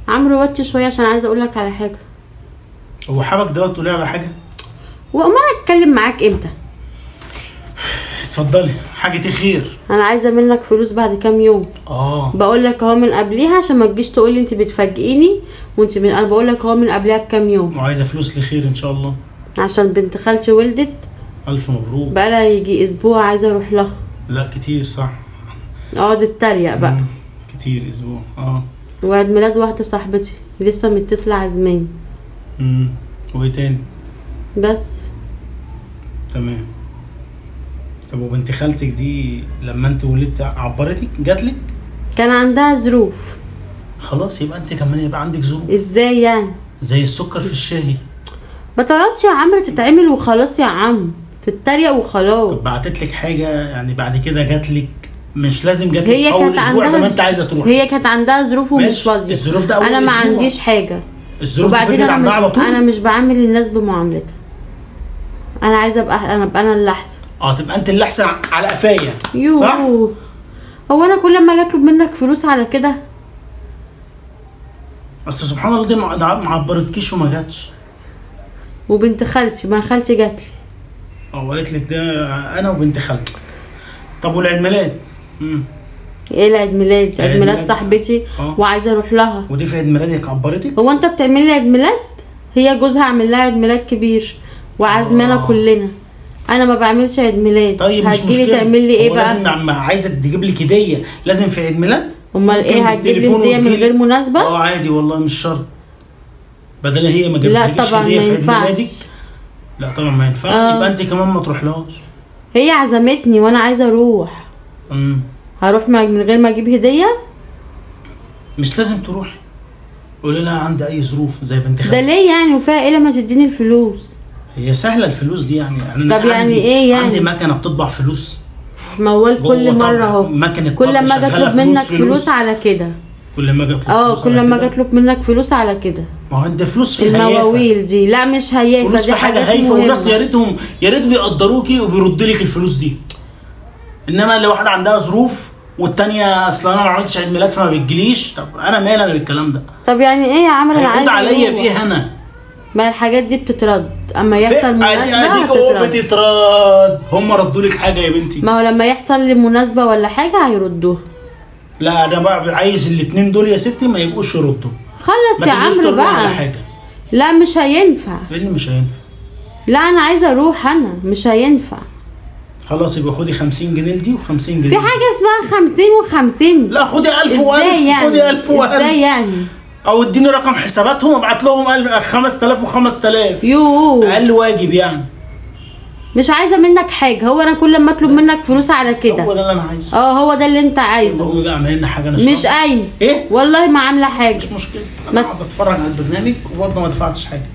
عمرو وطي شويه عشان عايزه اقول لك على حاجه. هو حابك دلوقتي تقولي على حاجه؟ وامال اتكلم معاك امتى؟ اتفضلي. حاجه ايه خير؟ انا عايزه منك فلوس بعد كام يوم. بقول لك اهو من قبليها عشان ما تجيش تقول لي انت بتفاجئيني انا بقول لك اهو من قبليها بكام يوم. وعايزه فلوس لخير ان شاء الله. عشان بنت خالتي ولدت. الف مبروك. بقالها يجي اسبوع عايزه اروح لها. لا كتير صح. دي تتريق بقى. كتير اسبوع. وعيد ميلاد واحده صاحبتي لسه متصله عزماني. وايه تاني؟ بس. تمام. طب وبنت خالتك دي لما انت ولدت عبرتك؟ جاتلك؟ كان عندها ظروف. خلاص يبقى انت كمان يبقى عندك ظروف. ازاي يعني؟ زي السكر في الشاي. ما طلعتش يا عمرو تتعمل وخلاص يا عم، تتريق وخلاص. طب بعتتلك حاجه يعني بعد كده جاتلك؟ مش لازم جاتلك اول اسبوع زي ما انت عايزه تروح. هي كانت عندها ظروف ومش فاضيه. الظروف ده اول اسبوع. انا ما عنديش حاجه. الظروف دي فضلت عندها على طول. انا مش بعامل الناس بمعاملتها. انا عايزه ابقى انا اللي احسن. تبقى انت اللي احسن على قفايا. صح؟ هو انا كل ما اجي اطلب منك فلوس على كده؟ اصل سبحان الله دي ما عبرتكيش وما جاتش. وبنت خالتي، ما خالتي جاتلي. وقالت لك ده انا وبنت خالتك. طب والعيد ميلاد؟ ايه العيد ميلاد؟ عيد ميلاد صاحبتي وعايزه اروح لها. ودي في عيد ميلادك عبرتك؟ هو انت بتعمل لي عيد ميلاد؟ هي جوزها عامل لها عيد ميلاد كبير وعازمانا كلنا. انا ما بعملش عيد ميلاد. طيب مش مشكله. تعمل لي ايه بقى؟ لازم عايزه تجيب لك هديه لازم في عيد ميلاد؟ امال ايه هتجيب لي هديه من غير مناسبه؟ عادي والله مش شرط. بدل هي ما جابتلكيش هديه في عيد ميلادك. لا طبعا ما ينفعش. يبقى انت كمان ما تروحلهاش. هي عزمتني وانا عايزه اروح. هروح من غير ما اجيب هديه؟ مش لازم تروحي. قولي لها عندي اي ظروف زي بنت خالتك. ده ليه يعني؟ وفيها ايه لما تديني الفلوس؟ هي سهله الفلوس دي يعني. طب يعني ايه يعني؟ عندي مكنه بتطبع فلوس. موال كل مره اهو. كل ما اجي اطلب منك فلوس على كده. كل ما اجي اطلب كل ما اجي اطلب منك فلوس على كده. ما هو انت فلوس في الهيافه. المواويل دي لا مش هيافه، فلوس دي في حاجه هايفه. والناس يا ريت بيقدروكي وبيردوا لك الفلوس دي. انما لو واحده عندها ظروف والتانيه اصل انا ما عملتش عيد ميلاد فما بتجيليش، طب انا مالي انا بالكلام ده؟ طب يعني ايه يا عمرو؟ انا عايز عليا بايه انا؟ ما الحاجات دي بتترد اما يحصل مناسبه. بتترد. هم ردوا لك حاجه يا بنتي؟ ما هو لما يحصل لي مناسبه ولا حاجه هيردوها. لا انا بقى عايز الاثنين دول يا ستي ما يبقوش يردوا. خلص يا عمرو بقى. لا مش هينفع. ايه اللي مش هينفع؟ لا انا عايزه اروح، انا مش هينفع. خلاص يبقى خدي 50 جنيه لدي و50 جنيه. في حاجه اسمها 50 و50؟ لا خدي 1000 و1000. يعني؟ خدي 1000 و1000. ازاي يعني؟ او اديني رقم حساباتهم ابعت لهم 5000 و5000. يوه اقل واجب يعني. مش عايزه منك حاجه. هو انا كل ما اطلب منك فلوس على كده؟ هو ده اللي انا عايزه. هو ده اللي انت عايزه. قومي بقى اعملي لنا حاجه. انا مش قايمه. ايه؟ والله ما عامله حاجه. مش مشكله. انا قاعده اتفرج على البرنامج وبرضه ما دفعتش حاجه.